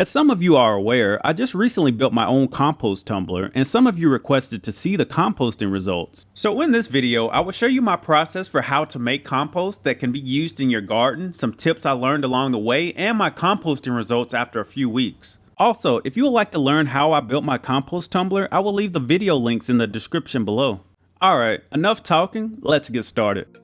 As some of you are aware, I just recently built my own compost tumbler, and some of you requested to see the composting results. So in this video, I will show you my process for how to make compost that can be used in your garden, some tips I learned along the way, and my composting results after a few weeks. Also, if you would like to learn how I built my compost tumbler, I will leave the video links in the description below. Alright, enough talking, let's get started.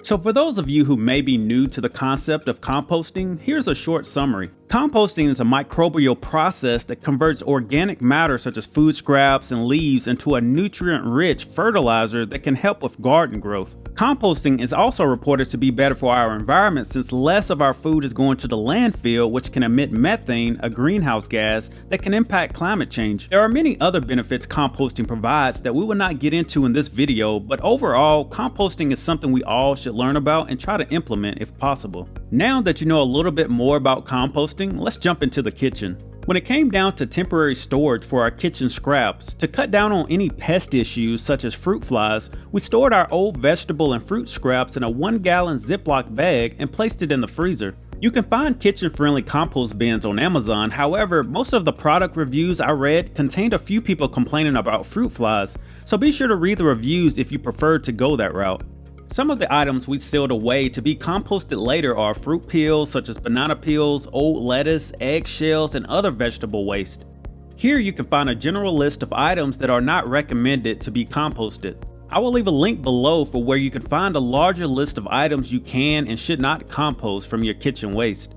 So for those of you who may be new to the concept of composting, here's a short summary. Composting is a microbial process that converts organic matter such as food scraps and leaves into a nutrient-rich fertilizer that can help with garden growth. Composting is also reported to be better for our environment since less of our food is going to the landfill, which can emit methane, a greenhouse gas that can impact climate change. There are many other benefits composting provides that we will not get into in this video, but overall, composting is something we all should learn about and try to implement if possible. Now that you know a little bit more about composting, let's jump into the kitchen. When it came down to temporary storage for our kitchen scraps, to cut down on any pest issues such as fruit flies, we stored our old vegetable and fruit scraps in a 1-gallon Ziploc bag and placed it in the freezer. You can find kitchen-friendly compost bins on Amazon, however, most of the product reviews I read contained a few people complaining about fruit flies, so be sure to read the reviews if you prefer to go that route. Some of the items we sealed away to be composted later are fruit peels such as banana peels, old lettuce, eggshells, and other vegetable waste. Here you can find a general list of items that are not recommended to be composted. I will leave a link below for where you can find a larger list of items you can and should not compost from your kitchen waste.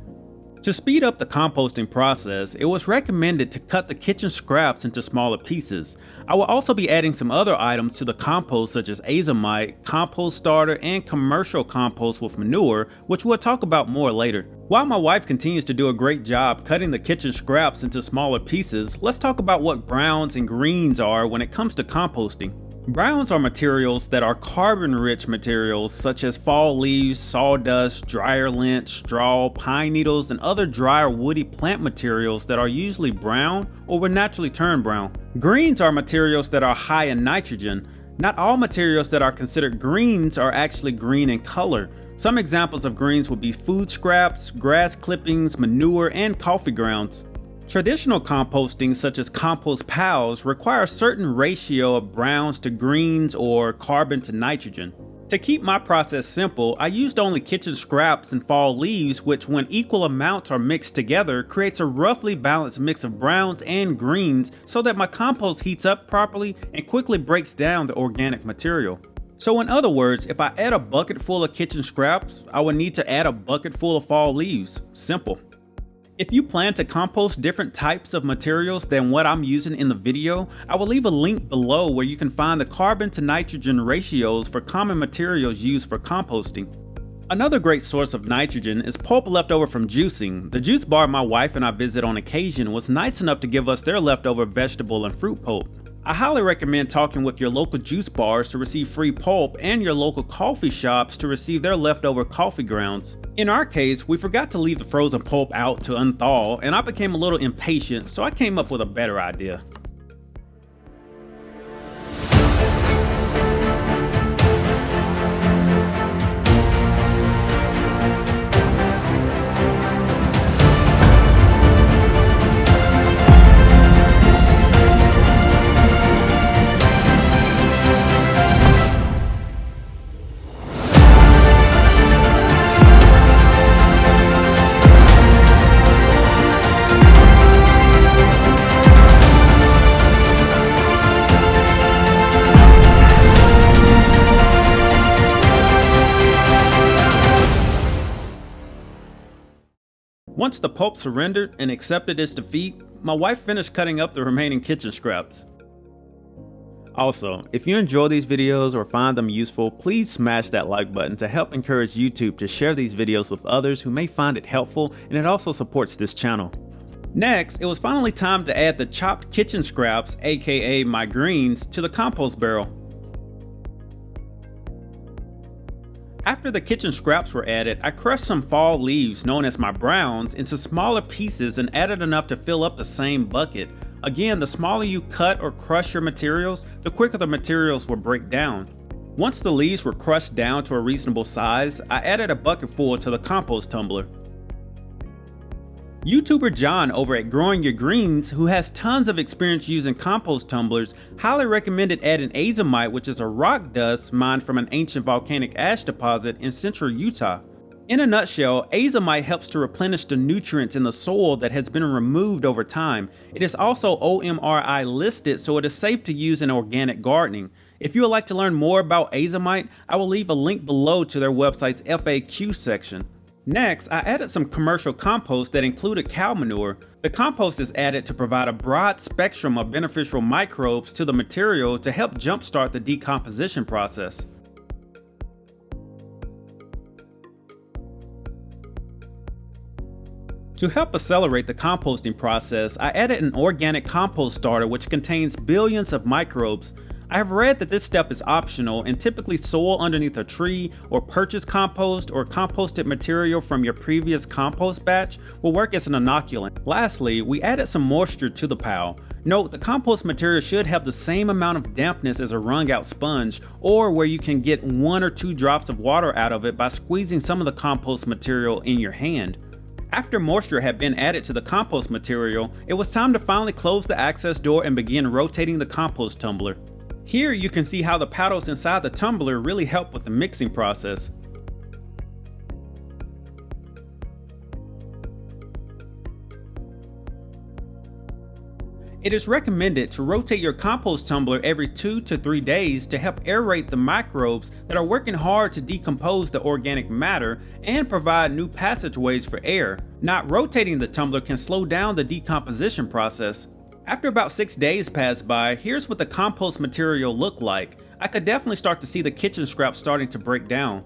To speed up the composting process, it was recommended to cut the kitchen scraps into smaller pieces. I will also be adding some other items to the compost such as Azomite, compost starter, and commercial compost with manure, which we'll talk about more later. While my wife continues to do a great job cutting the kitchen scraps into smaller pieces, let's talk about what browns and greens are when it comes to composting. Browns are materials that are carbon-rich materials such as fall leaves, sawdust, dryer lint, straw, pine needles, and other dry or woody plant materials that are usually brown or will naturally turn brown. Greens are materials that are high in nitrogen. Not all materials that are considered greens are actually green in color. Some examples of greens would be food scraps, grass clippings, manure, and coffee grounds. Traditional composting such as compost piles require a certain ratio of browns to greens or carbon to nitrogen. To keep my process simple, I used only kitchen scraps and fall leaves, which when equal amounts are mixed together creates a roughly balanced mix of browns and greens so that my compost heats up properly and quickly breaks down the organic material. So in other words, if I add a bucket full of kitchen scraps, I would need to add a bucket full of fall leaves. Simple. If you plan to compost different types of materials than what I'm using in the video, I will leave a link below where you can find the carbon to nitrogen ratios for common materials used for composting. Another great source of nitrogen is pulp left over from juicing. The juice bar my wife and I visit on occasion was nice enough to give us their leftover vegetable and fruit pulp. I highly recommend talking with your local juice bars to receive free pulp and your local coffee shops to receive their leftover coffee grounds. In our case, we forgot to leave the frozen pulp out to unthaw, and I became a little impatient, so I came up with a better idea. Once the pulp surrendered and accepted its defeat, my wife finished cutting up the remaining kitchen scraps. Also, if you enjoy these videos or find them useful, please smash that like button to help encourage YouTube to share these videos with others who may find it helpful, and it also supports this channel. Next, it was finally time to add the chopped kitchen scraps, aka my greens, to the compost barrel. After the kitchen scraps were added, I crushed some fall leaves, known as my browns, into smaller pieces and added enough to fill up the same bucket. Again, the smaller you cut or crush your materials, the quicker the materials will break down. Once the leaves were crushed down to a reasonable size, I added a bucket full to the compost tumbler. YouTuber John over at Growing Your Greens, who has tons of experience using compost tumblers, highly recommended adding Azomite, which is a rock dust mined from an ancient volcanic ash deposit in central Utah. In a nutshell, Azomite helps to replenish the nutrients in the soil that has been removed over time. It is also OMRI listed, so it is safe to use in organic gardening. If you would like to learn more about Azomite, I will leave a link below to their website's FAQ section. Next, I added some commercial compost that included cow manure. The compost is added to provide a broad spectrum of beneficial microbes to the material to help jumpstart the decomposition process. To help accelerate the composting process, I added an organic compost starter which contains billions of microbes. I have read that this step is optional, and typically soil underneath a tree or purchased compost or composted material from your previous compost batch will work as an inoculant. Lastly, we added some moisture to the pile. Note, the compost material should have the same amount of dampness as a wrung out sponge, or where you can get 1 or 2 drops of water out of it by squeezing some of the compost material in your hand. After moisture had been added to the compost material, it was time to finally close the access door and begin rotating the compost tumbler. Here you can see how the paddles inside the tumbler really help with the mixing process. It is recommended to rotate your compost tumbler every 2 to 3 days to help aerate the microbes that are working hard to decompose the organic matter and provide new passageways for air. Not rotating the tumbler can slow down the decomposition process. After about 6 days pass by, here's what the compost material looked like. I could definitely start to see the kitchen scraps starting to break down.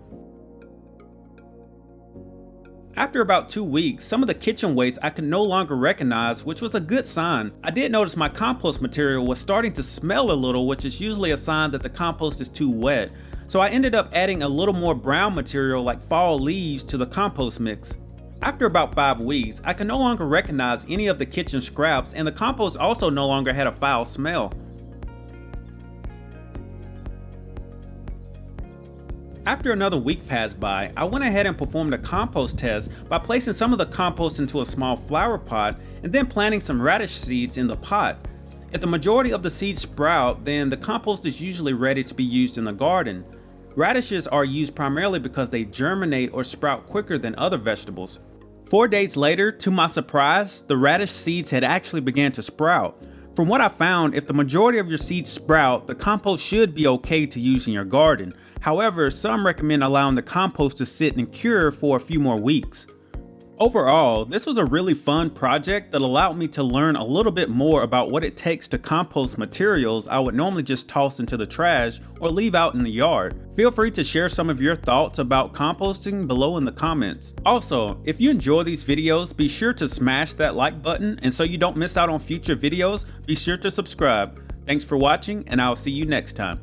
After about 2 weeks, some of the kitchen waste I could no longer recognize, which was a good sign. I did notice my compost material was starting to smell a little, which is usually a sign that the compost is too wet. So I ended up adding a little more brown material like fall leaves to the compost mix. After about 5 weeks, I could no longer recognize any of the kitchen scraps, and the compost also no longer had a foul smell. After another week passed by, I went ahead and performed a compost test by placing some of the compost into a small flower pot and then planting some radish seeds in the pot. If the majority of the seeds sprout, then the compost is usually ready to be used in the garden. Radishes are used primarily because they germinate or sprout quicker than other vegetables. 4 days later, to my surprise, the radish seeds had actually begun to sprout. From what I found, if the majority of your seeds sprout, the compost should be okay to use in your garden. However, some recommend allowing the compost to sit and cure for a few more weeks. Overall, this was a really fun project that allowed me to learn a little bit more about what it takes to compost materials I would normally just toss into the trash or leave out in the yard. Feel free to share some of your thoughts about composting below in the comments. Also, if you enjoy these videos, be sure to smash that like button, and so you don't miss out on future videos, be sure to subscribe. Thanks for watching, and I'll see you next time.